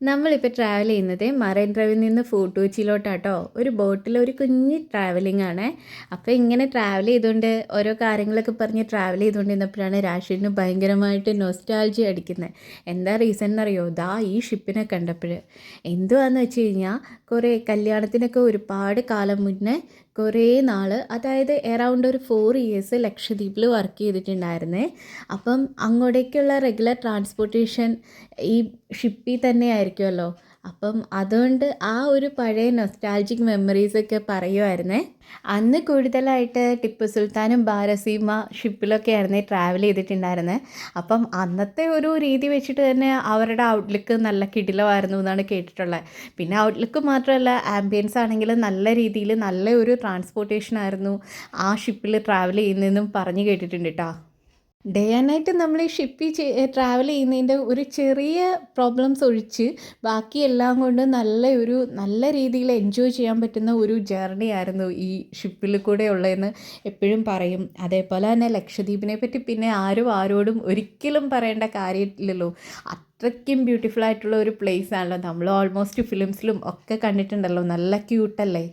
നമ്മളിപ്പോൾ ട്രാവൽ ചെയ്യുന്നത് മറൈൻ ഡ്രൈവിൽ നിന്ന് ഫോർട്ട് കൊച്ചിയിലോട്ടാട്ടോ. ഒരു ബോട്ടിൽ ഒരു കുഞ്ഞ് ട്രാവലിംഗ് ആണ്. അപ്പോൾ ഇങ്ങനെ ട്രാവൽ ചെയ്തുകൊണ്ട് ഓരോ കാര്യങ്ങളൊക്കെ പറഞ്ഞ് ട്രാവൽ ചെയ്തുകൊണ്ടിരുന്നപ്പോഴാണ് രാഷിന് ഭയങ്കരമായിട്ട് നൊസ്റ്റാൾജി അടിക്കുന്നത്. എന്താ റീസൺ എന്നറിയോ? ദാ ഈ ഷിപ്പിനെ കണ്ടപ്പോൾ. എന്തുവാന്ന് വെച്ച് കഴിഞ്ഞാൽ കുറേ കല്യാണത്തിനൊക്കെ ഒരുപാട് കാലം മുന്നേ കുറേ നാൾ, അതായത് എറൗണ്ട് ഒരു 4 ഇയേഴ്സ് ലക്ഷദ്വീപിൽ വർക്ക് ചെയ്തിട്ടുണ്ടായിരുന്നേ. അപ്പം അങ്ങോട്ടേക്കുള്ള റെഗുലർ ട്രാൻസ്പോർട്ടേഷൻ ഈ ഷിപ്പിൽ തന്നെ ആയിരിക്കുമല്ലോ. അപ്പം അതുകൊണ്ട് ആ ഒരു പഴയ നൊസ്റ്റാൾജിക് മെമ്മറീസൊക്കെ പറയുമായിരുന്നേ. അന്ന് കൂടുതലായിട്ട് ടിപ്പു സുൽത്താനും ബാരസീമ ഷിപ്പിലൊക്കെ ആയിരുന്നേ ട്രാവൽ ചെയ്തിട്ടുണ്ടായിരുന്നത്. അപ്പം അന്നത്തെ ഒരു രീതി വെച്ചിട്ട് തന്നെ അവരുടെ ഔട്ട്ലുക്ക് നല്ല കിടിലമായിരുന്നു എന്നാണ് കേട്ടിട്ടുള്ളത്. പിന്നെ ഔട്ട്ലുക്ക് മാത്രമല്ല, ആംബിയൻസ് ആണെങ്കിലും നല്ല രീതിയിൽ നല്ല ഒരു ട്രാൻസ്പോർട്ടേഷൻ ആയിരുന്നു ആ ഷിപ്പിൽ ട്രാവൽ ചെയ്യുന്നതെന്നും പറഞ്ഞു കേട്ടിട്ടുണ്ട് കേട്ടോ. ഡേ ആൻഡ് നൈറ്റ് നമ്മൾ ഈ ഷിപ്പിൽ ട്രാവൽ ചെയ്യുന്നതിൻ്റെ ഒരു ചെറിയ പ്രോബ്ലംസ് ഒഴിച്ച് ബാക്കി എല്ലാം കൊണ്ട് നല്ല രീതിയിൽ എൻജോയ് ചെയ്യാൻ പറ്റുന്ന ഒരു ജേർണി ആയിരുന്നു ഈ ഷിപ്പിൽ കൂടെ ഉള്ളതെന്ന് എപ്പോഴും പറയും. അതേപോലെ തന്നെ ലക്ഷദ്വീപിനെ പറ്റി പിന്നെ ആരോടും ഒരിക്കലും പറയേണ്ട കാര്യമില്ലല്ലോ. അത്രയ്ക്കും ബ്യൂട്ടിഫുൾ ആയിട്ടുള്ള ഒരു പ്ലേസ് ആണല്ലോ. നമ്മൾ ഓൾമോസ്റ്റ് ഫിലിംസിലും ഒക്കെ കണ്ടിട്ടുണ്ടല്ലോ. നല്ല ക്യൂട്ടല്ലേ.